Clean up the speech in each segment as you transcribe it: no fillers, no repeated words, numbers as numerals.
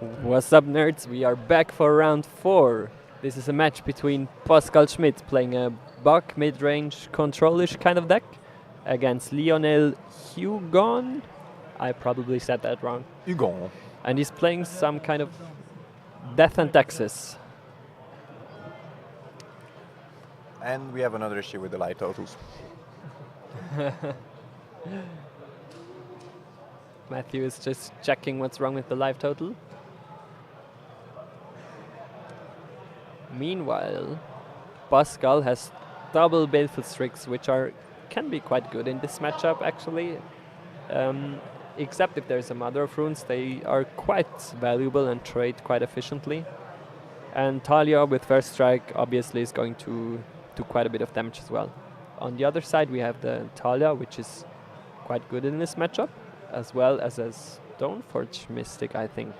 What's up, nerds? We are back for round 4. This is a match between Pascal Schmid playing a Bach mid-range control-ish kind of deck against Lionel Hugon. I probably said that wrong. Hugon. And he's playing some kind of Death and Texas. And we have another issue with the light totals. Matthew is just checking what's wrong with the live total. Meanwhile, Pascal has double Baleful Strix, which can be quite good in this matchup actually. Except if there's a Mother of Runes, they are quite valuable and trade quite efficiently. And Talia with First Strike obviously is going to do quite a bit of damage as well. On the other side we have the Talia, which is quite good in this matchup, as well as a Stoneforge Mystic, I think.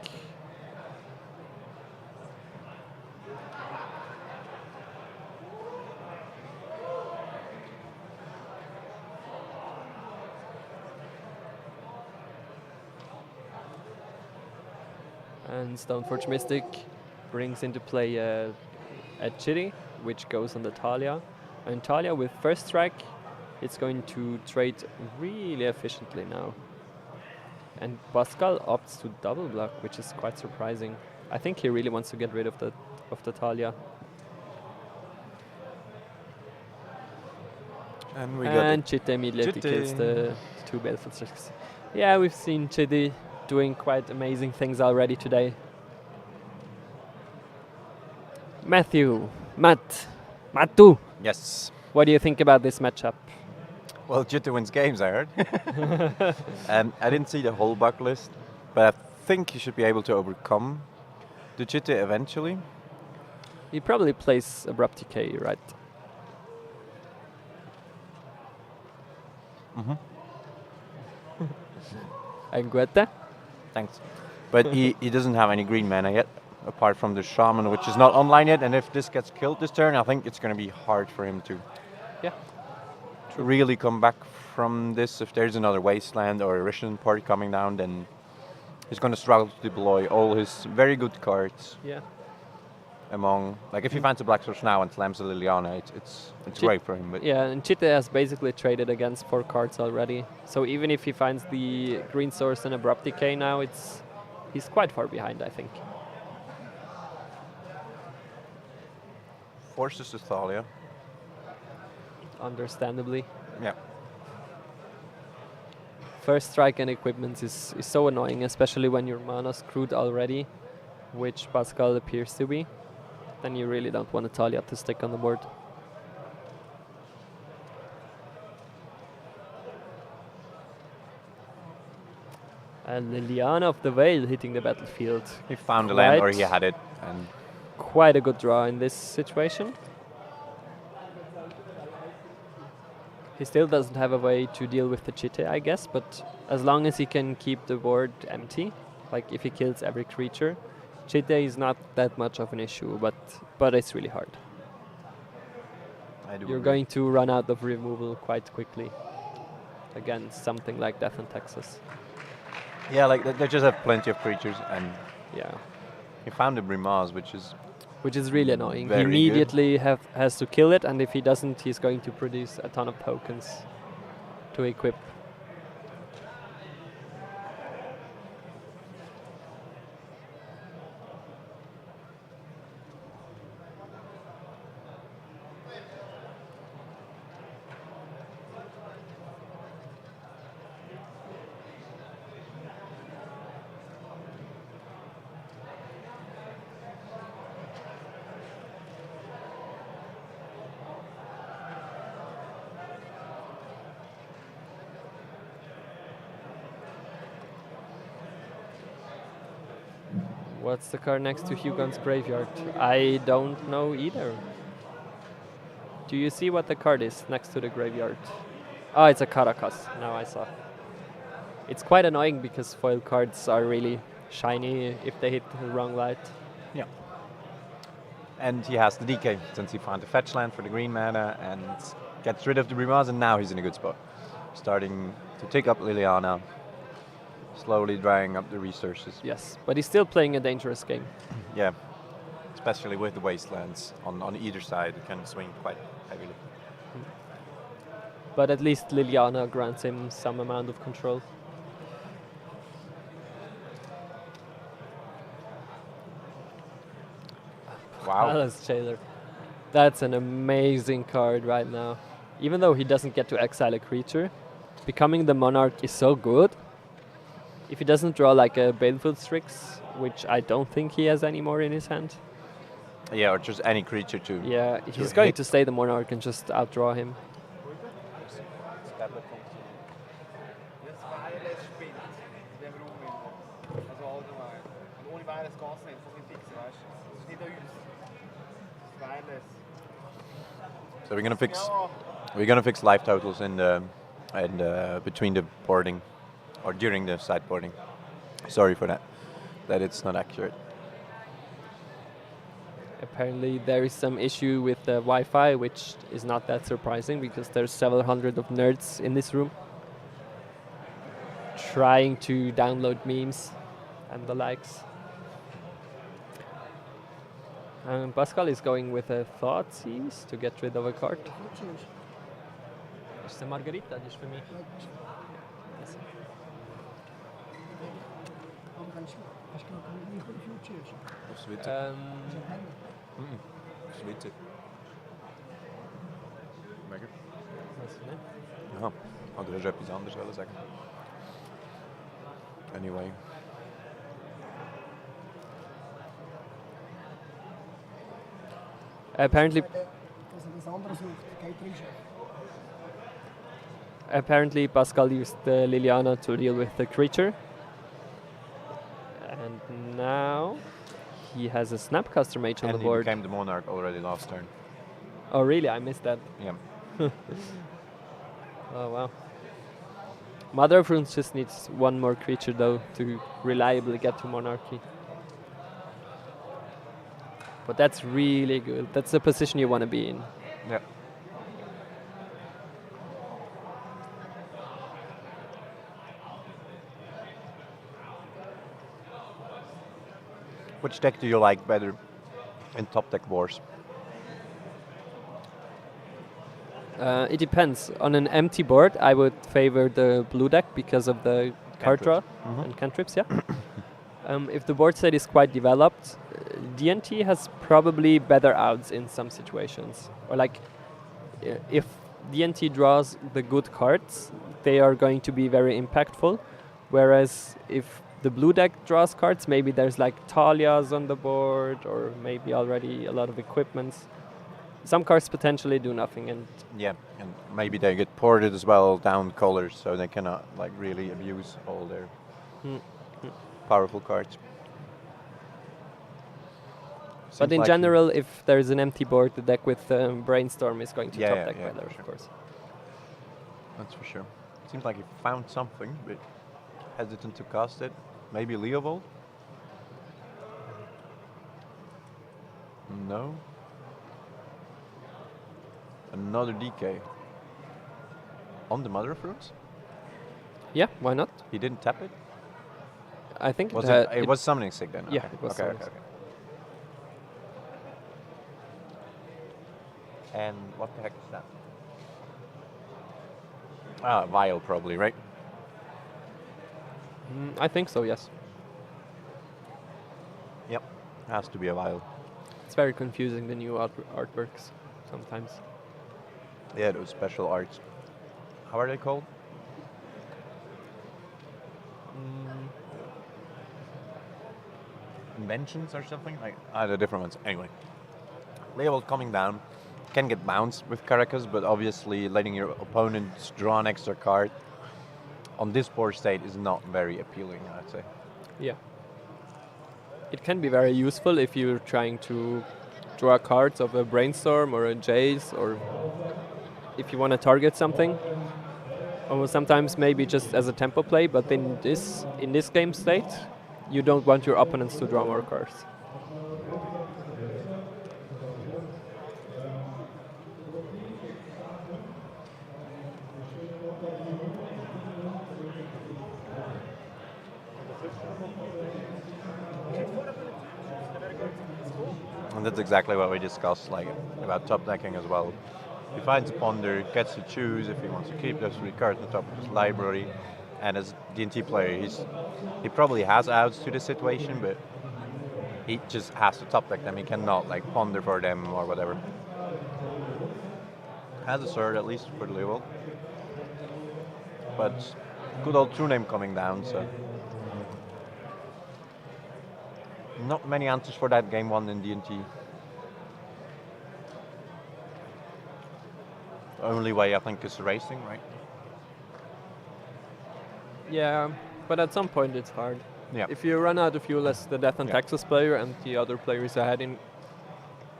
And Stoneforge Mystic brings into play a Chitty, which goes on the Talia. And Talia with First Strike, it's going to trade really efficiently now. And Pascal opts to double block, which is quite surprising. I think he really wants to get rid of the Talia. And Chitty immediately kills the 2 Baleful Strix. Yeah, we've seen Chitty doing quite amazing things already today. Mattu, Yes. what do you think about this matchup? Well, Jitta wins games, I heard. I didn't see the whole buck list, but I think he should be able to overcome the Jitta eventually. He probably plays Abrupt Decay, right? Mm-hmm. And Guetta? Thanks. But he doesn't have any green mana yet, apart from the Shaman, which is not online yet. And if this gets killed this turn, I think it's going to be hard for him to really come back from this. If there's another Wasteland or a Rishon Port coming down, then he's going to struggle to deploy all his very good cards. Yeah. Among, like, if he finds a Black Source now and slams a Liliana, it's great for him. But yeah, and Chitte has basically traded against 4 cards already. So even if he finds the green source and Abrupt Decay now, he's quite far behind, I think. forces to Thalia. Understandably. Yeah. First Strike and equipment is so annoying, especially when your mana's screwed already, which Pascal appears to be. Then you really don't want a Talia to stick on the board. And Liliana of the Veil hitting the battlefield. He found the land, or he had it. And quite a good draw in this situation. He still doesn't have a way to deal with the Chitte, I guess, but as long as he can keep the board empty, like if he kills every creature, Chitte is not that much of an issue, but it's really hard. You're going to run out of removal quite quickly against something like Death in Texas. Yeah, like they just have plenty of creatures, and yeah, he found the Brimaz, which is really annoying. He very immediately has to kill it, and if he doesn't, he's going to produce a ton of tokens to equip. What's the card next to Hugon's graveyard? I don't know either. Do you see what the card is next to the graveyard? Oh, it's a Caracas. Now I saw. It's quite annoying because foil cards are really shiny if they hit the wrong light. Yeah. And he has the DK, since he found the fetch land for the green mana and gets rid of the Brimaz, and now he's in a good spot. Starting to take up Liliana. slowly drying up the resources. Yes, but he's still playing a dangerous game. Yeah, especially with the wastelands on either side, it can swing quite heavily. But at least Liliana grants him some amount of control. Wow. Palace Jailer. That's an amazing card right now. Even though he doesn't get to exile a creature, becoming the Monarch is so good. If he doesn't draw like a Baleful Strix, which I don't think he has anymore in his hand. Yeah, or just any creature to. Yeah, he's going to stay the Monarch and just outdraw him. So we're gonna fix life totals in the between the boarding or during the side boarding. Sorry for that it's not accurate. Apparently there is some issue with the Wi-Fi, which is not that surprising because there's several hundred of nerds in this room trying to download memes and the likes. Pascal is going with a Thoughtseize to get rid of a card. Is the Margarita just for me? Yes. Sweet. Lekker. Yes, Ja, hadden we iets anders willen zeggen. Anyway. Apparently Pascal used the Liliana to deal with the creature. And now he has a Snapcaster Mage on the board. And he became the Monarch already last turn. Oh really? I missed that. Yeah. Oh wow. Mother of Runes just needs one more creature though to reliably get to Monarchy. But that's really good. That's the position you want to be in. Yeah. Which deck do you like better in top deck wars? It depends. On an empty board, I would favor the blue deck because of the card draw and cantrips, yeah. If the board state is quite developed, D&T has probably better outs in some situations. Or like, if D&T draws the good cards, they are going to be very impactful. Whereas if the blue deck draws cards, maybe there's like Talias on the board, or maybe already a lot of equipments. Some cards potentially do nothing, and yeah, and maybe they get ported as well down colors, so they cannot like really abuse all their powerful cards. But in general, if there's an empty board, the deck with Brainstorm is going to top deck better, of course. That's for sure. Seems like he found something, but hesitant to cast it. Maybe Leovold? No. Another DK. On the Mother of Runes? Yeah, why not? He didn't tap it? I think it was Summoning Sick then? Yeah, okay. it was okay. And what the heck is that? Ah, Vial probably, right? I think so, yes. Yep, has to be a Vial. It's very confusing, the new artworks, sometimes. Yeah, those special arts. How are they called? Inventions or something? Like, they're different ones. Anyway. Leovold coming down. Can get bounced with Caracas, but obviously letting your opponent draw an extra card on this board state is not very appealing, I'd say. Yeah. It can be very useful if you're trying to draw cards of a Brainstorm or a Jace, or if you want to target something. Or sometimes maybe just as a tempo play, but in this game state, you don't want your opponents to draw more cards. And that's exactly what we discussed, like about top decking as well. He finds a ponder, gets to choose if he wants to keep those 3 cards on top of his library. And as D&T player, he probably has outs to the situation, but he just has to top deck them. He cannot like ponder for them or whatever. Has a sword at least for the level. But good old true name coming down, so not many answers for that game 1 in D&T. The only way I think is racing, right? Yeah, but at some point it's hard. Yeah. If you run out of fuel as the Death and Yeah. Taxes player and the other players ahead in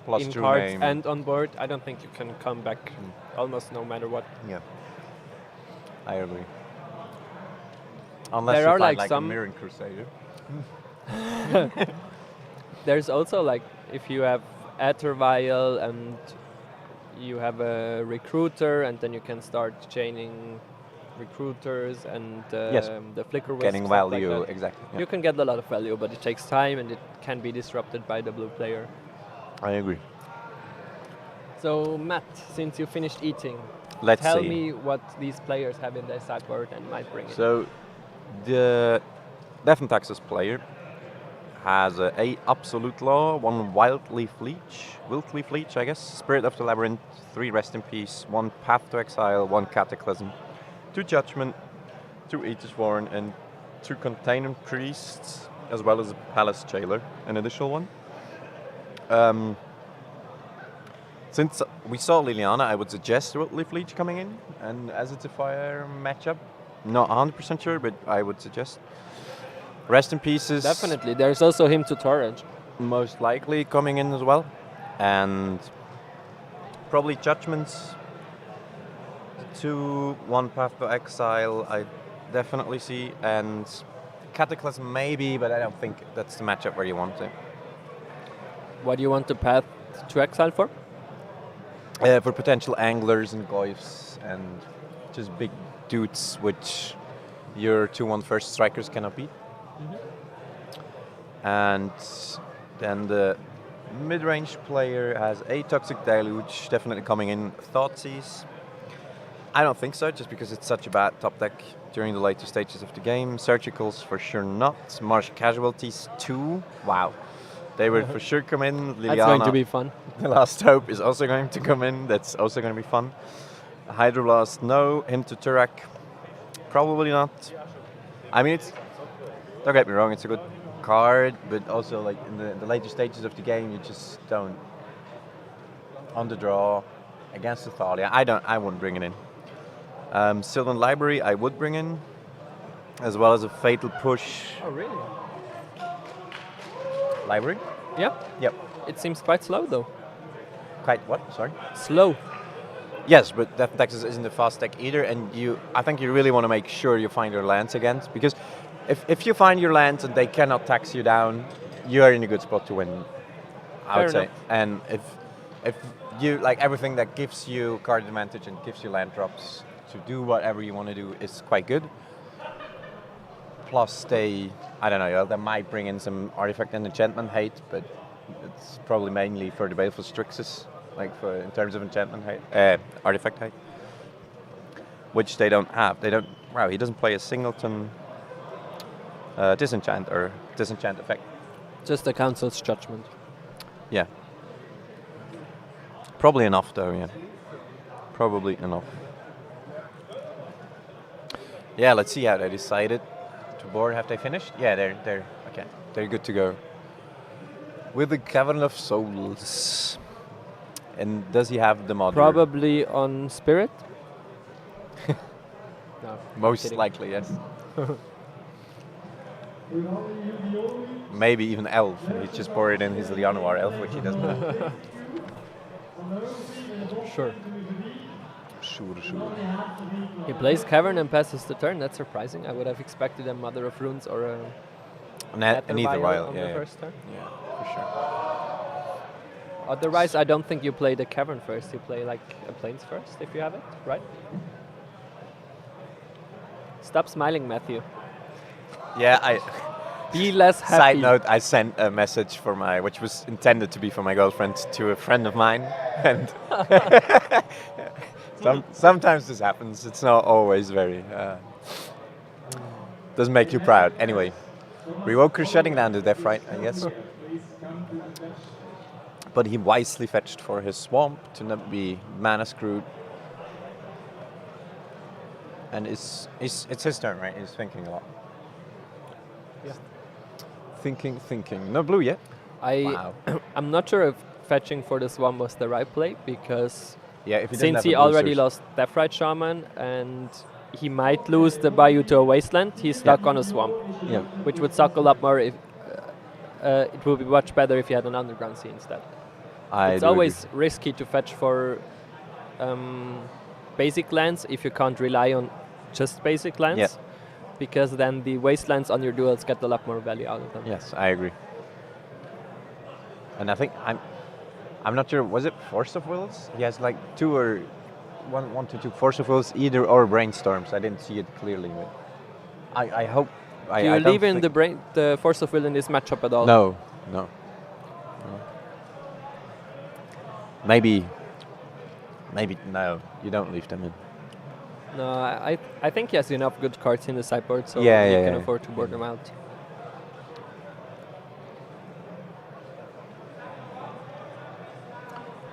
Plus true cards name. and on board, I don't think you can come back almost no matter what. Yeah. I agree. Unless There you are, find like, a some- Mirren Crusader. There's also like if you have Aether Vial and you have a recruiter, and then you can start chaining recruiters and Yes. the flicker wisp, Getting stuff value, Like that. exactly. Yeah. You can get a lot of value, but it takes time and it can be disrupted by the blue player. I agree. So Matt, since you finished eating, Let's tell see. me what these players have in their sideboard and might bring in. So the Death and Taxes player has a Absolute Law, 1 Wiltleaf Leech, I guess, Spirit of the Labyrinth, 3 Rest in Peace, 1 Path to Exile, 1 Cataclysm, 2 Judgment, 2 Aegis Warren, and 2 Containment Priests, as well as a Palace Jailer, an additional one. Since we saw Liliana, I would suggest Wiltleaf Leech coming in, and as it's a fire matchup, not 100% sure, but I would suggest. Rest in Pieces. Definitely, there's also him to Torrent. Most likely coming in as well. And probably Judgments. 2, 1 Path to Exile, I definitely see. And Cataclysm maybe, but I don't think that's the matchup where you want it. What do you want the Path to Exile for? For potential anglers and goyfs and just big dudes which your 2-1 first strikers cannot beat. And then the mid-range player has a Toxic Deluge, definitely coming in. Thoughtseize. I don't think so, just because it's such a bad top deck during the later stages of the game. Surgicals for sure not. Marsh Casualties 2. Wow. They will for sure come in. Liliana, That's going to be fun. The Last Hope is also going to come in. That's also going to be fun. Hydroblast, no. Him to Turak, probably not. I mean, don't get me wrong, it's a good card, but also like in the later stages of the game, you just don't. On the draw, against the Thalia, I wouldn't bring it in. Sylvan Library, I would bring in, as well as a Fatal Push. Oh, really? Library? Yeah. Yep. It seems quite slow, though. Quite what? Sorry? Slow. Yes, but Death and Taxes isn't a fast deck either, and I think you really want to make sure you find your lands against, because if you find your lands and they cannot tax you down, you are in a good spot to win, I would say. And if you like everything that gives you card advantage and gives you land drops to do whatever you want to do is quite good. Plus they might bring in some artifact and enchantment hate, but it's probably mainly for the Baleful Strixes, like in terms of enchantment hate, artifact hate, which they don't have. Wow, he doesn't play a singleton disenchant or disenchant effect. Just the Council's Judgment. Yeah. Probably enough though, yeah. Probably enough. Yeah, let's see how they decided to board. Have they finished? Yeah, they're okay. They're good to go. With the Cavern of Souls. And does he have the mother? Probably on Spirit? No. Most kidding. likely, yes. Maybe even Elf. He just poured in his Lionel Elf, which he doesn't have. Sure. Sure. He plays Cavern and passes the turn. That's surprising. I would have expected a Mother of Runes or a And either while, on yeah, the yeah. first turn. Yeah, for sure. Otherwise, I don't think you play the Cavern first. You play like a Plains first, if you have it, right? Stop smiling, Matthew. Yeah, Be less happy. Side note, I sent a message for which was intended to be for my girlfriend, to a friend of mine, and sometimes this happens. It's not always very. Doesn't make you proud. Anyway, Revoker shutting down the Death Right, I guess. But he wisely fetched for his swamp to not be mana screwed. And it's his turn, right? He's thinking a lot. Yeah. Thinking. No blue yet? Wow. I'm not sure if fetching for this one was the right play, because Yeah, if he since he already lost Death Right Shaman and he might lose the Bayou to a Wasteland, he's stuck on a swamp, which would suck a lot more. If it would be much better if he had an Underground Sea instead. It's always risky to fetch for basic lands if you can't rely on just basic lands, because then the Wastelands on your duels get a lot more value out of them. Yes, I agree. And I think I'm not sure, was it Force of Wills? He has like one to two Force of Wills, either or Brainstorms. I didn't see it clearly, but I hope. Do you leave in the Force of Will in this matchup at all? No. Maybe no. You don't leave them in. No, I think he has enough good cards in the sideboard, so Yeah, he yeah, can yeah. afford to board them out.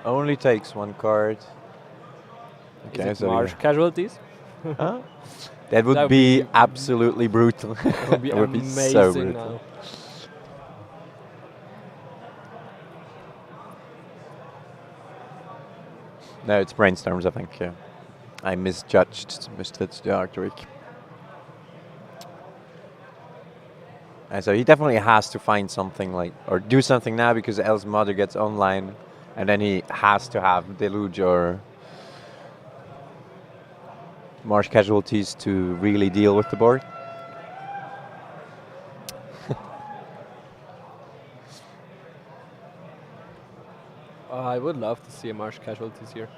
Only takes one card. Is it Marsh Casualties? Huh? That would be absolutely brutal. That would be That would be amazing so brutal. now. No, it's Brainstorms, I think. Yeah. I misjudged the Arctic. And so he definitely has to find something or do something now, because else Mother gets online, and then he has to have Deluge or Marsh Casualties to really deal with the board. I would love to see a Marsh Casualties here.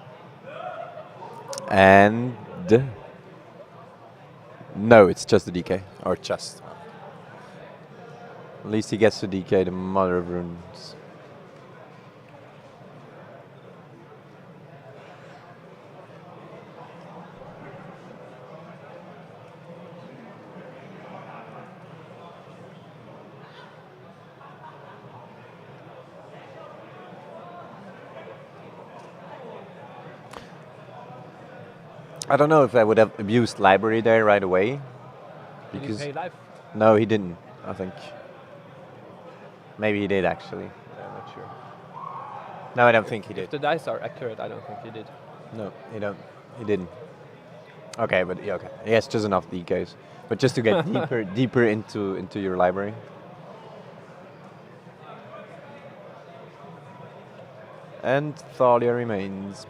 And no, it's just the DK, or just. At least he gets to DK the Mother of Runes. I don't know if I would have abused library there right away. Because did he pay life? No, he didn't, I think. Maybe he did, actually. Yeah, I'm not sure. No, I don't think he did. If the dice are accurate, I don't think he did. No, he didn't. Okay, but yeah, okay. He has just enough DKs. But just to get deeper into your library. And Thalia remains.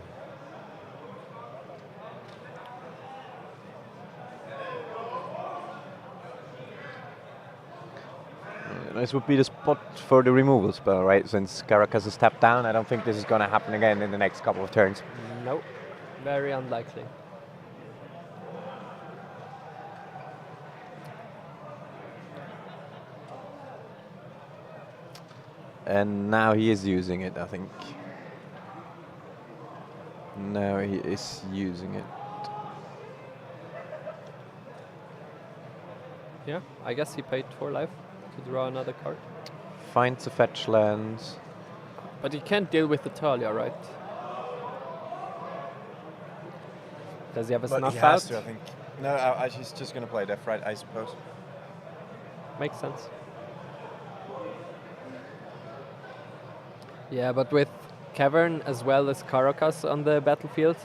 This would be the spot for the removal spell, right? Since Caracas is tapped down, I don't think this is going to happen again in the next couple of turns. No, very unlikely. And now he is using it, I think. Now he is using it. Yeah, I guess he paid 4 life to draw another card. Finds a fetch lands. But he can't deal with the Thalia, right? Does he have a snuff out? I think. No, he's just going to play Death Right, I suppose. Makes sense. Yeah, but with Cavern as well as Caracas on the battlefield,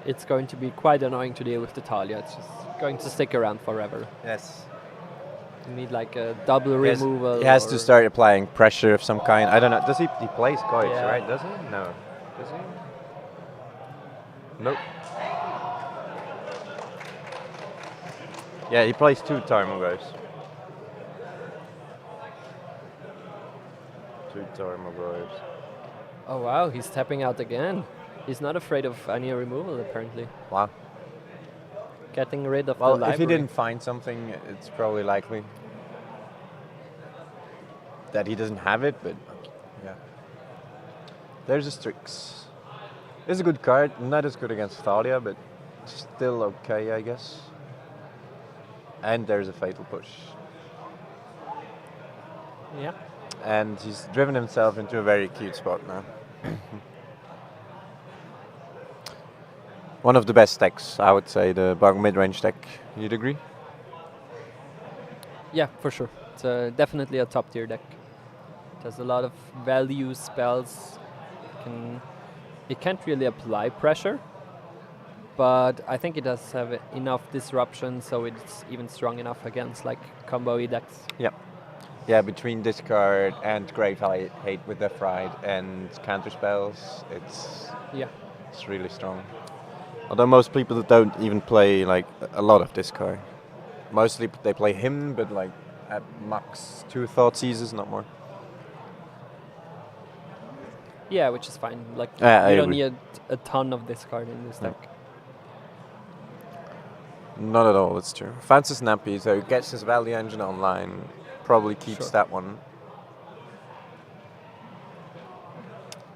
it's going to be quite annoying to deal with the Thalia. It's just going to stick around forever. Yes. You need like a double removal. He has to start applying pressure of some kind. I don't know. Does he plays Goyx, Yeah. right? Does he? No. Does he? Nope. Yeah, he plays 2 Tarmogoyfs. 2 Tarmogoyfs. Oh wow, he's tapping out again. He's not afraid of any removal apparently. Wow. Getting rid of the Well, library. if he didn't find something, it's probably likely. that he doesn't have it, but yeah. There's a Strix. It's a good card, not as good against Thalia, but still okay, I guess. And there's a Fatal Push. Yeah. And he's driven himself into a very cute spot now. One of the best decks, I would say, the bug mid-range deck. You'd agree? Yeah, for sure. It's definitely a top tier deck. It has a lot of value spells. It can't really apply pressure, but I think it does have enough disruption, so it's even strong enough against like combo decks. Yeah. Yeah, between discard and Grave Hate with Death Ride and counter spells, it's really strong. Although most people don't even play like a lot of discard. Mostly they play him, but like at max 2 Thought Seizes, not more. Yeah, which is fine. Like I you don't agree. need a ton of discard in this deck. Not at all, it's true. Fancy Snappy, so he gets his value engine online, probably keeps Sure. that one.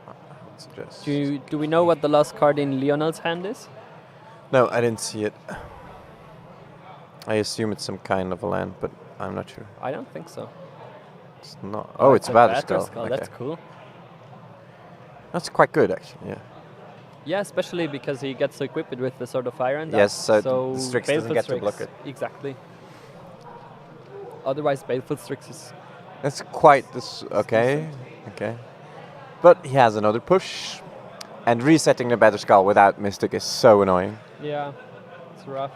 I would suggest. Do we know what the last card in Lionel's hand is? No, I didn't see it. I assume it's some kind of a land, but I'm not sure. I don't think so. It's not. Oh, it's a Batterskull. Batterskull. That's cool. That's quite good, actually. Yeah. Yeah, especially because he gets to equip it with the Sword of Fire and that. Yes, so the Strix doesn't Baleful get to Strix, block it. Exactly. Otherwise, Baleful Strix is... That's quite this. Okay. Okay. But he has another push, and resetting the Batterskull without Mystic is so annoying. Yeah, it's rough.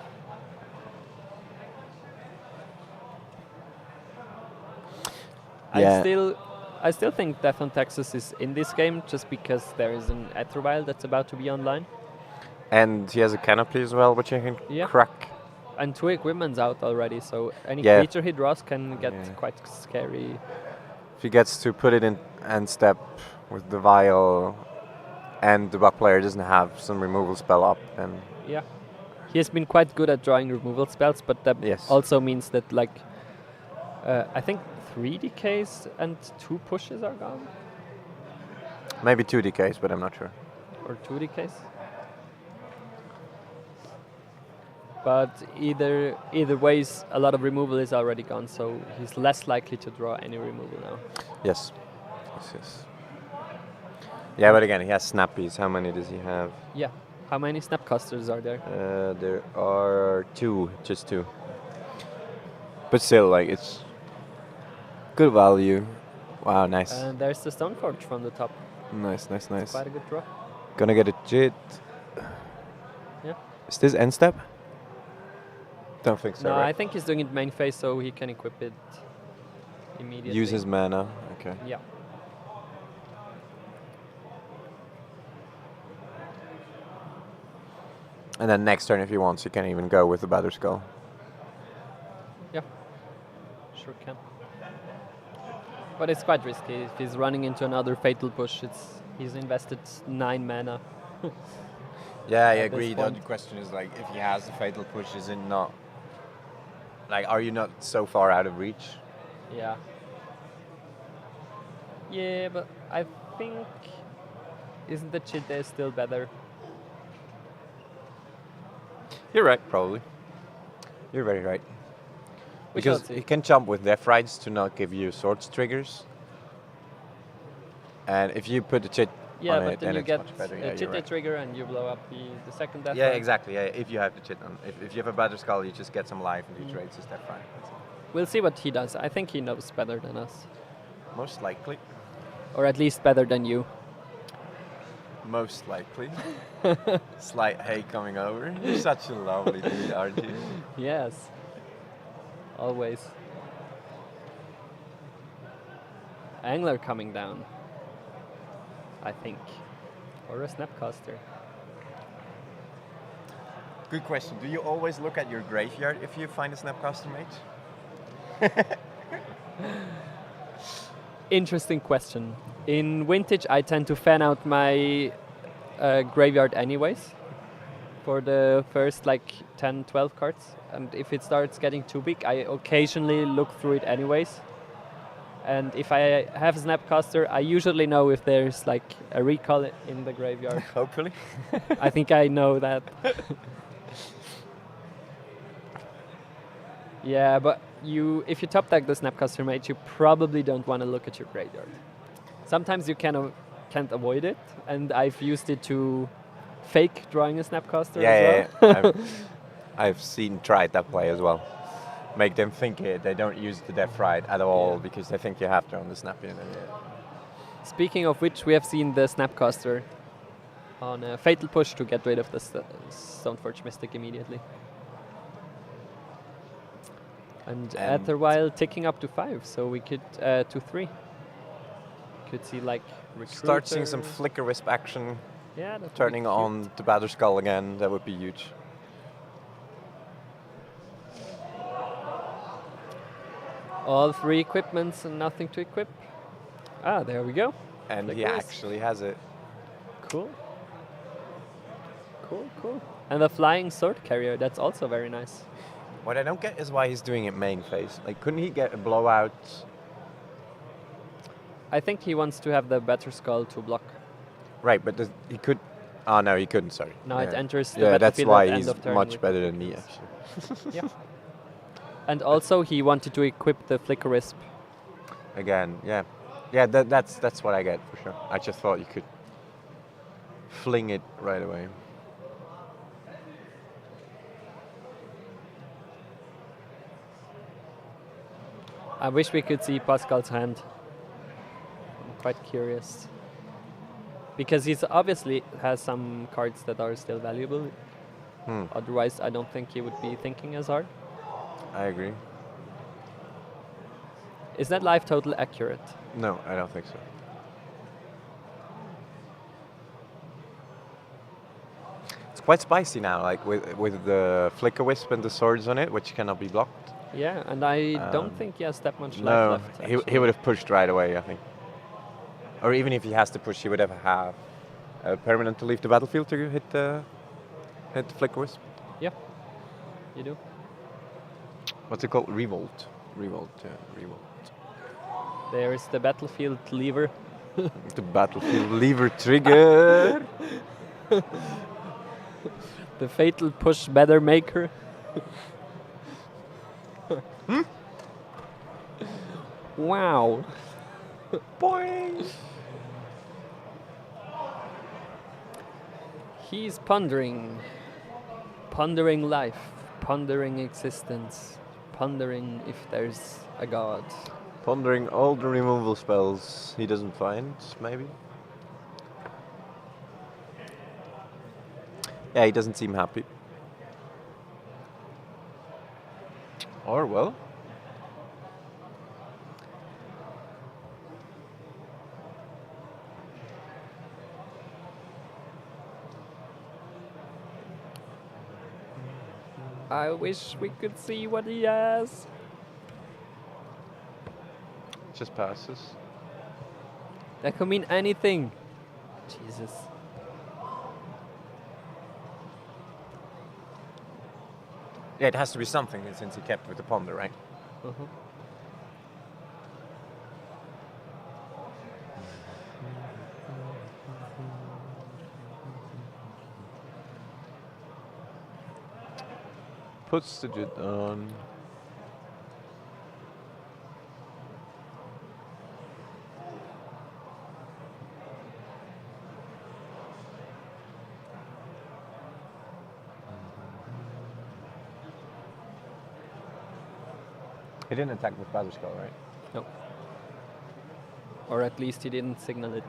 Yeah. I still think Death on Texas is in this game just because there is an Aethervial that's about to be online. And he has a Canopy as well, which you can crack. And 2 equipment's out already, so any Yeah. creature he draws can get quite scary. If he gets to put it in end step with the Vial, and the Buck player doesn't have some removal spell up, then Yeah. He has been quite good at drawing removal spells, but that also means that, like, I think 3 decays and 2 pushes are gone. maybe 2 decays, but I'm not sure. Or 2 decays. But either ways, a lot of removal is already gone, so he's less likely to draw any removal now. Yes. Yes. Yeah, but again, he has Snappies. How many does he have? Yeah. How many Snapcasters are there? There are 2, just 2. But still, like, it's good value. Wow, nice. And there's the Stoneforge from the top. Nice. It's quite a good draw. Gonna get a Jit. Yeah. Is this end step? Don't think so, No, right? I think he's doing it main phase so he can equip it immediately. Use his mana, okay. Yeah. And then next turn, if he wants, he can even go with the Batterskull. Yeah. Sure can. But it's quite risky. If he's running into another Fatal Push, he's invested 9 mana. Yeah, I At agree. this The point. other question is, like, if he has the Fatal Push, is it not... Like, are you not so far out of reach? Yeah. Yeah, but I think... Isn't the Chite still better? You're right, probably. You're very right. We shall Because see. he can jump with Death Rides to not give you Swords triggers. And if you put the Chit Yeah, on but it, then you it's get much better. the Yeah, you're Chite right. trigger and you blow up the second death. Yeah, Ride. exactly. Yeah, if you have the Chit on. If you have a Batterskull, you just get some life and he trades his Death Ride. That's it. We'll see what he does. I think he knows better than us. Most likely. Or at least better than you. Most likely. Slight hey coming over. You're such a lovely dude, aren't you? Yes. Always. Angler coming down. I think. Or a Snapcaster. Good question. Do you always look at your graveyard if you find a Snapcaster mage? Interesting question. In Vintage, I tend to fan out my graveyard anyways for the first like 10, 12 cards. And if it starts getting too big, I occasionally look through it anyways. And if I have Snapcaster, I usually know if there's like a recall in the graveyard. Hopefully. I think I know that. Yeah, but if you top deck the Snapcaster Mage, you probably don't want to look at your graveyard. Sometimes you can't avoid it, and I've used it to fake drawing a Snapcaster as well. I've tried that play as well. Make them think they don't use the Death Ride at all because they think you have to on the Snap Unit. Speaking of which, we have seen the Snapcaster on a Fatal Push to get rid of the Stoneforge Mystic immediately. And after a while, ticking up to 5, so we could to 3. Could see like Recruiter. Start seeing some Flicker Wisp action. Yeah, that turning on the Battle Skull again. That would be huge. All 3 equipments and nothing to equip. Ah, there we go. And Flicker he Wisp. actually has it. Cool. Cool. And the Flying Sword Carrier, that's also very nice. What I don't get is why he's doing it main phase. Like, couldn't he get a blowout? I think he wants to have the Better Skull to block. Right, but he could. Oh no, he couldn't. Sorry. No, it enters the that's battlefield why at he's end of turn much with better than me, actually. Yeah. And also, he wanted to equip the Flicker Wisp. Again, yeah. That's what I get for sure. I just thought you could fling it right away. I wish we could see Pascal's hand. I'm quite curious. Because he's obviously has some cards that are still valuable. Otherwise, I don't think he would be thinking as hard. I agree. Is that life total accurate? No, I don't think so. It's quite spicy now, like with the Flicker Wisp and the swords on it, which cannot be blocked. Yeah, and I don't think he has that much life No, left. he would have pushed right away, I think. Or even if he has to push, he would have a permanent to leave the battlefield to hit the Flicker Wisp. Yeah, you do. What's it called? Revolt. Revolt. There is the battlefield lever. The battlefield lever trigger. The fatal push better maker. Wow. Boing. He's pondering life, pondering existence, pondering if there's a god. Pondering all the removal spells he doesn't find, maybe. Yeah, he doesn't seem happy. Or, well... I wish we could see what he has. Just passes. That could mean anything. Jesus. Yeah, it has to be something since he kept with the ponder, right? Puts the jet on. He didn't attack with Battle Skull, right? No. Or at least he didn't signal it.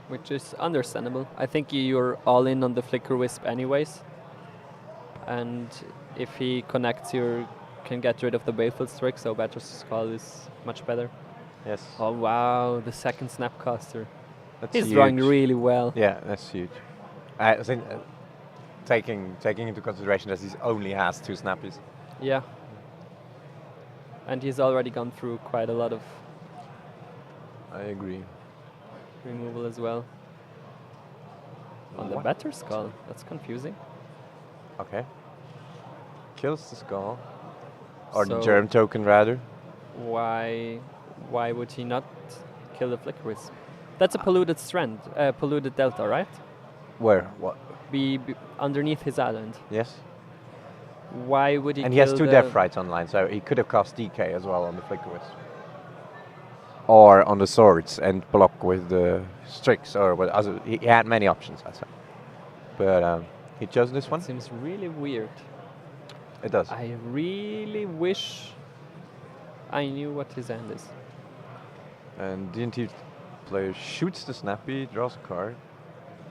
Which is understandable. I think you're all in on the Flicker Wisp anyways. And if he connects, you can get rid of the Baleful Strike, so Battle Skull is much better. Yes. Oh wow, the second Snapcaster. That's He's huge. drawing really well. Yeah, that's huge. I think taking into consideration that he only has 2 snappies. Yeah. And he's already gone through quite a lot of I agree. removal as well. On the What? Better Skull, that's confusing. Okay. kills the skull. Or the So germ token, rather. Why would he not kill the Flicker Wisp? That's a polluted strand, polluted delta, right? Where? What? Be underneath his island. Yes. Why would he And kill he has 2 the death rights online, so he could have cast DK as well on the Flicker Wisp. Or on the swords and block with the Strix, or what other. He had many options, I said. But he chose this one. It seems really weird. It does. I really wish I knew what his end is. And D&T player shoots the Snappy, draws a card,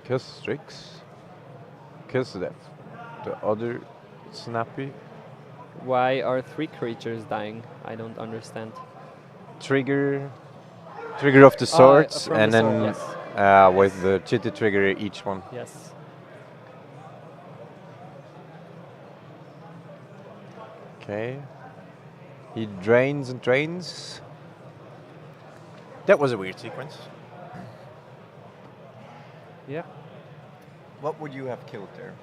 kills Strix, kills the death. The other Snappy. Why are 3 creatures dying? I don't understand. Trigger of the swords, from and the then sword, with the chitty trigger each one. Yes. Okay. He drains and drains. That was a weird sequence. Yeah. What would you have killed there?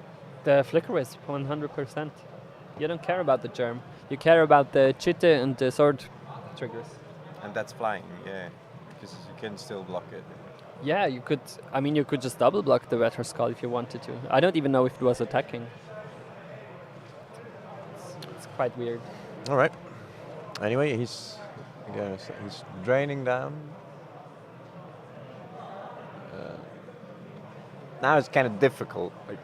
The Flicker Wisp, 100%. You don't care about the germ. You care about the chitte and the sword triggers. And that's flying, yeah. Because you can still block it. Yeah, you could. I mean, you could just double block the Wetter Skull if you wanted to. I don't even know if it was attacking. It's quite weird. All right. Anyway, he's draining down. Now it's kind of difficult. Like,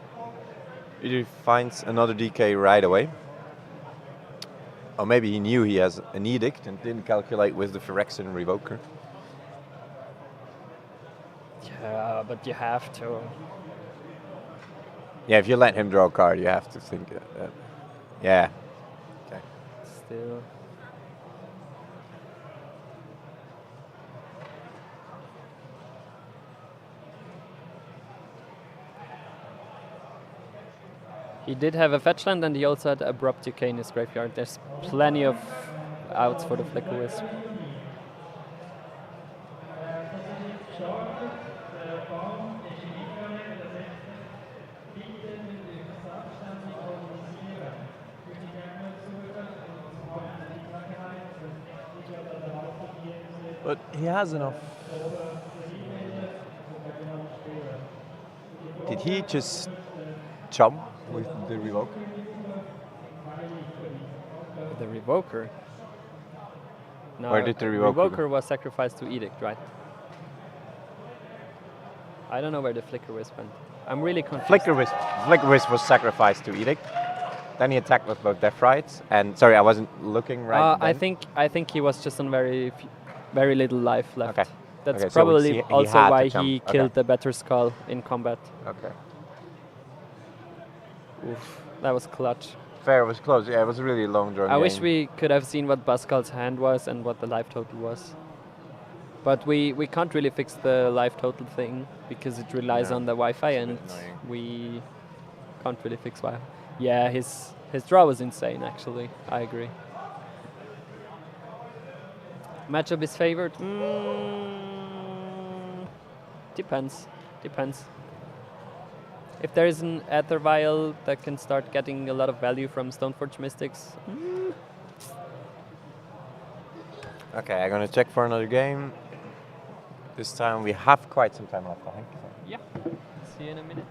either he finds another DK right away, or maybe he knew he has an edict and didn't calculate with the Phyrexian Revoker. Yeah, but you have to. Yeah, if you let him draw a card, you have to think. Yeah. Okay. Still. He did have a fetch land, and he also had Abrupt Decay in his graveyard. There's plenty of outs for the Flicker Wisp. But he has enough. Did he just jump with the Revoker? The Revoker. No, Where did the Revoker go? was sacrificed to Edict, right? I don't know where the Flicker Wisp went. I'm really confused. Flicker Wisp was sacrificed to Edict. Then he attacked with both Death Rights. And sorry, I wasn't looking right. I think he was just on very little life left. Okay. That's Okay, so probably he also had to why jump. he Okay. killed the Better Skull in combat. Okay. Oof, that was clutch. Fair, it was close. Yeah, it was a really long drawn I game. wish we could have seen what Pascal's hand was and what the life total was. But we can't really fix the life total thing because it relies No, on the Wi-Fi, it's a and bit annoying. we can't really fix Wi-Fi. Yeah, his draw was insane, actually. I agree. Matchup is favored? Depends. If there is an Aether Vial that can start getting a lot of value from Stoneforge Mystics, Okay, I'm gonna check for another game. This time we have quite some time left, I think. yeah. See you in a minute.